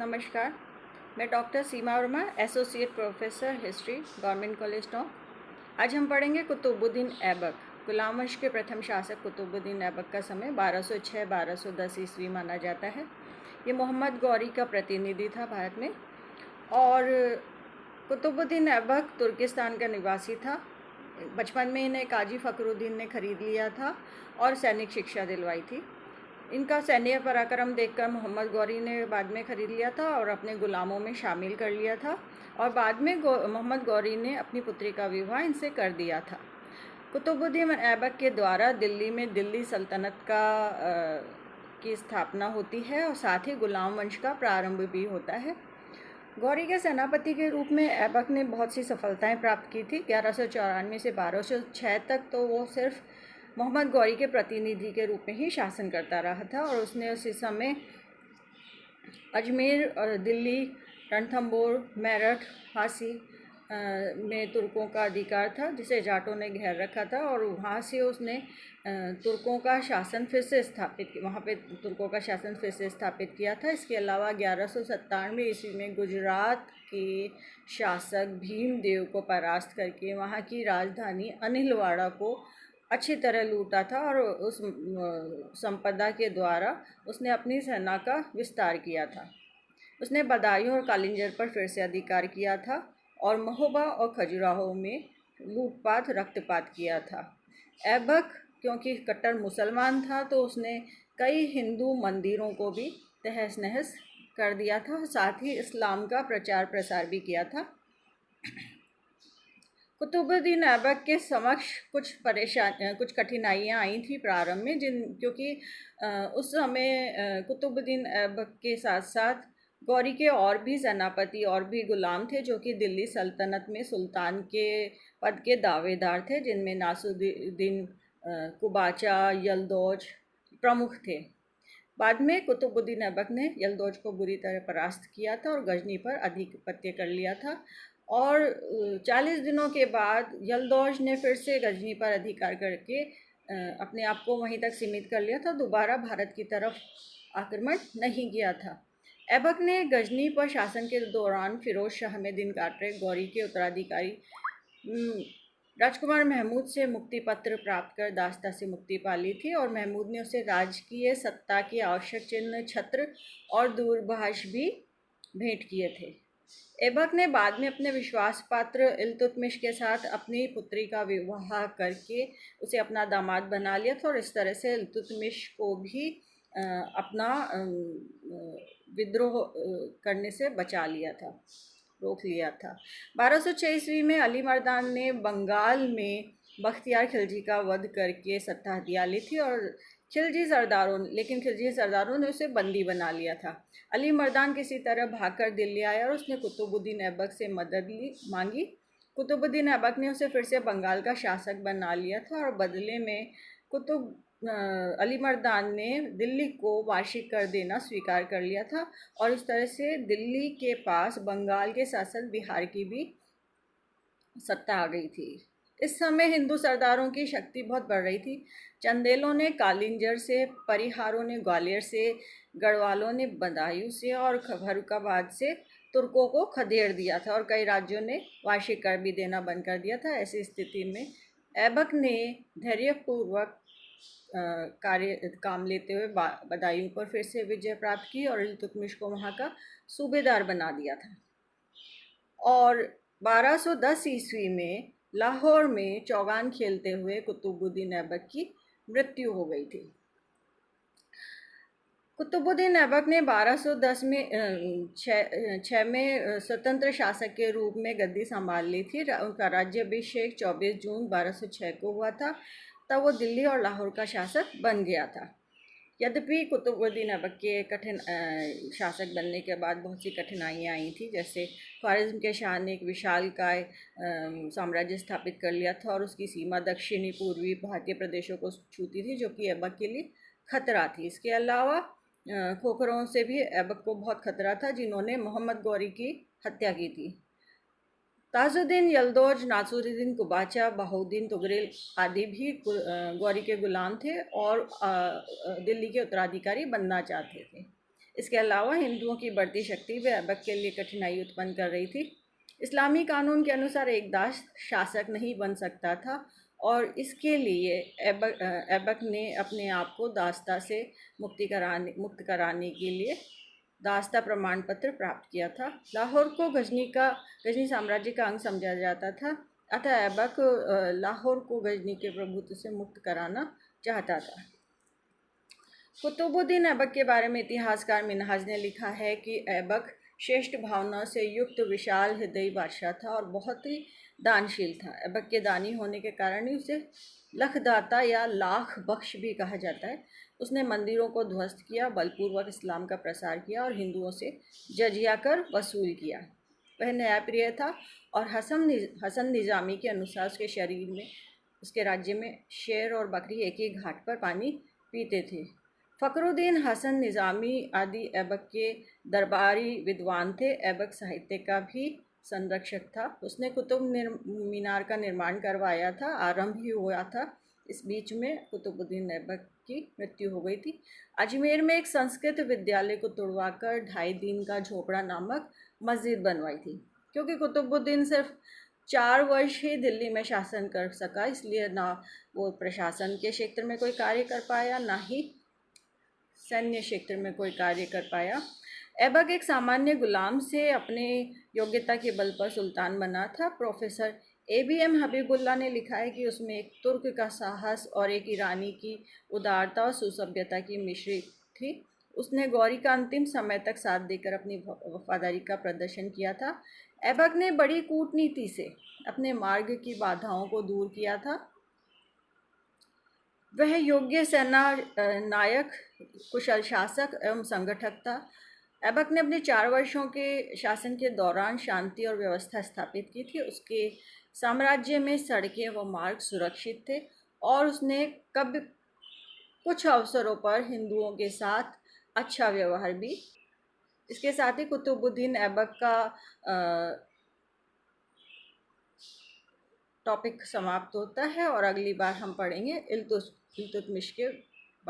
नमस्कार। मैं doctor Seema Verma, associate professor history, government college Tonk. आज हम पढ़ेंगे कुतुबुद्दीन ऐबक। गुलाम वंश के प्रथम शासक कुतुबुद्दीन ऐबक का समय 1206-1210 ईस्वी माना जाता है। ये मोहम्मद गौरी का प्रतिनिधि था भारत में। और कुतुबुद्दीन ऐबक तुर्किस्तान का निवासी था। बचपन में इन्हें काजी फ़खरुद्दीन ने खरीद लिया था और सैनिक शिक्षा दिलवाई थी। इनका सैन्य पराक्रम देखकर मोहम्मद गौरी ने बाद में खरीद लिया था और अपने गुलामों में शामिल कर लिया था। और बाद में मोहम्मद गौरी ने अपनी पुत्री का विवाह इनसे कर दिया था। कुतुबुद्दीन ऐबक के द्वारा दिल्ली में दिल्ली सल्तनत की स्थापना होती है और साथ ही गुलाम वंश का प्रारंभ भी होता है। गौरी के सेनापति के रूप में ऐबक ने बहुत सी सफलताएं प्राप्त की थी। 1194 से 1206 तक तो वो सिर्फ मोहम्मद गौरी के प्रतिनिधि के रूप में ही शासन करता रहा था और उसने उसी समय अजमेर और दिल्ली, रणथंबोर, मेरठ, फांसी में तुर्कों का अधिकार था जिसे जाटों ने घेर रखा था और वहाँ से उसने तुर्कों का शासन फिर से स्थापित किया था। इसके अलावा 1197 ईस्वी में गुजरात के शासक भीमदेव को परास्त करके वहाँ की राजधानी अनिलवाड़ा को अच्छी तरह लूटा था और उस संपदा के द्वारा उसने अपनी सेना का विस्तार किया था। उसने बदायूं और कालिंजर पर फिर से अधिकार किया था और महोबा और खजुराहो में लूटपाट रक्तपात किया था। ऐबक क्योंकि कट्टर मुसलमान था तो उसने कई हिंदू मंदिरों को भी तहस नहस कर दिया था और साथ ही इस्लाम का प्रचार प्रसार भी किया था। कुतुबुद्दीन ऐबक के समक्ष कुछ कठिनाइयाँ आई थी प्रारंभ में, क्योंकि उस समय कुतुबुद्दीन ऐबक के साथ साथ गौरी के और भी सेनापति और भी गुलाम थे जो कि दिल्ली सल्तनत में सुल्तान के पद के दावेदार थे, जिनमें नासुद्दीन कुबाचा, यलदौज प्रमुख थे। बाद में कुतुबुद्दीन ऐबक ने यलदौज को बुरी तरह परास्त किया था और गजनी पर आधिपत्य कर लिया था और 40 दिनों के बाद यलदौज ने फिर से गजनी पर अधिकार करके अपने आप को वहीं तक सीमित कर लिया था। दोबारा भारत की तरफ आक्रमण नहीं किया था। ऐबक ने गजनी पर शासन के दौरान फिरोज शाह में दिन काटे गौरी के उत्तराधिकारी राजकुमार महमूद से मुक्ति पत्र प्राप्त कर दासता से मुक्ति पा ली थी और महमूद ने उसे राजकीय सत्ता के आवश्यक चिन्ह, छत्र और दूरभाष भी भेंट किए थे। ऐबक ने बाद में अपने विश्वास पात्र इल्तुतमिश के साथ अपनी पुत्री का विवाह करके उसे अपना दामाद बना लिया था और इस तरह से इल्तुतमिश को भी अपना विद्रोह करने से बचा लिया था, रोक लिया था। 1206 ईस्वी में अली मर्दान ने बंगाल में बख्तियार खिलजी का वध करके सत्ता हथिया ली थी और खिलजी सरदारों ने उसे बंदी बना लिया था। अली मर्दान किसी तरह भागकर दिल्ली आया और उसने कुतुबुद्दीन ऐबक से मदद मांगी। कुतुबुद्दीन ऐबक ने उसे फिर से बंगाल का शासक बना लिया था और बदले में अली मर्दान ने दिल्ली को वार्षिक कर देना स्वीकार कर लिया था और इस तरह से दिल्ली के पास बंगाल के शासक बिहार की भी सत्ता आ गई थी। इस समय हिंदू सरदारों की शक्ति बहुत बढ़ रही थी। चंदेलों ने कालिंजर से, परिहारों ने ग्वालियर से, गढ़वालों ने बदायूं से और फर्रुखाबाद से तुर्कों को खदेड़ दिया था और कई राज्यों ने वार्षिक कर भी देना बंद कर दिया था। ऐसी स्थिति में ऐबक ने धैर्यपूर्वक काम लेते हुए बदायूं पर फिर से विजय प्राप्त की और इल्तुतमिश को वहाँ का सूबेदार बना दिया था। और 1210 ईस्वी में लाहौर में चौगान खेलते हुए कुतुबुद्दीन ऐबक की मृत्यु हो गई थी। कुतुबुद्दीन ऐबक ने 1210 में 6 में स्वतंत्र शासक के रूप में गद्दी संभाल ली थी। उनका राज्याभिषेक 24 जून 1206 को हुआ था। तब वो दिल्ली और लाहौर का शासक बन गया था। यद्यपि कुतुबुद्दीन ऐबक के कठिन शासक बनने के बाद बहुत सी कठिनाइयाँ आई थी, जैसे ख्वारिज़्म के शाह ने एक विशालकाय साम्राज्य स्थापित कर लिया था और उसकी सीमा दक्षिणी पूर्वी भारतीय प्रदेशों को छूती थी, जो कि ऐबक के लिए खतरा थी। इसके अलावा खोखरों से भी ऐबक को बहुत खतरा था, जिन्होंने मोहम्मद गौरी की हत्या की थी। ताजुद्दीन, यलदौज, नासुरुद्दीन कुबाचा, बहाउद्दीन तुगरिल आदि भी गौरी के गुलाम थे और दिल्ली के उत्तराधिकारी बनना चाहते थे। इसके अलावा हिंदुओं की बढ़ती शक्ति व ऐबक के लिए कठिनाई उत्पन्न कर रही थी। इस्लामी कानून के अनुसार एक दास शासक नहीं बन सकता था और इसके लिए ऐबक ने अपने आप को दास्ता से मुक्त कराने के लिए दास्ता प्रमाण पत्र प्राप्त किया था। लाहौर को गजनी साम्राज्य का अंग समझा जाता था, अतः ऐबक लाहौर को गजनी के प्रभुत्व से मुक्त कराना चाहता था। कुतुबुद्दीन ऐबक के बारे में इतिहासकार मिन्हाज ने लिखा है कि ऐबक श्रेष्ठ भावना से युक्त विशाल हृदयी बादशाह था और बहुत ही दानशील था। ऐबक के दानी होने के कारण ही उसे लखदाता या लाख बख्श भी कहा जाता है। उसने मंदिरों को ध्वस्त किया, बलपूर्वक इस्लाम का प्रसार किया और हिंदुओं से जजिया कर वसूल किया। वह न्यायप्रिय था और हसन निज़ामी के अनुसार उसके राज्य में शेर और बकरी एक ही घाट पर पानी पीते थे। फ़खरुद्दीन हसन निज़ामी आदि ऐबक के दरबारी विद्वान थे। ऐबक साहित्य का भी संरक्षक था। उसने कुतुब मीनार का निर्माण करवाया था, आरंभ ही हुआ था। इस बीच में कुतुबुद्दीन ऐबक की मृत्यु हो गई थी। अजमेर में एक संस्कृत विद्यालय को तुड़वाकर 2.5 दिन का झोपड़ा नामक मस्जिद बनवाई थी। क्योंकि कुतुबुद्दीन सिर्फ 4 वर्ष ही दिल्ली में शासन कर सका, इसलिए ना वो प्रशासन के क्षेत्र में कोई कार्य कर पाया, ना ही सैन्य क्षेत्र में कोई कार्य कर पाया। ऐबक एक सामान्य गुलाम से अपने योग्यता के बल पर सुल्तान बना था। प्रोफेसर ABM हबीबुल्ला ने लिखा है कि उसमें एक तुर्क का साहस और एक ईरानी की उदारता और सुसभ्यता की मिश्रित थी। उसने गौरी का अंतिम समय तक साथ देकर अपनी वफादारी का प्रदर्शन किया था। ऐबक ने बड़ी कूटनीति से अपने मार्ग की बाधाओं को दूर किया था। वह योग्य सेना नायक, कुशल शासक एवं संगठक था। ऐबक ने अपने 4 वर्षों के शासन के दौरान शांति और व्यवस्था स्थापित की थी। उसके साम्राज्य में सड़कें व मार्ग सुरक्षित थे और उसने कुछ अवसरों पर हिंदुओं के साथ अच्छा व्यवहार भी। इसके साथ ही कुतुबुद्दीन ऐबक का टॉपिक समाप्त होता है और अगली बार हम पढ़ेंगे इल्तुतमिश के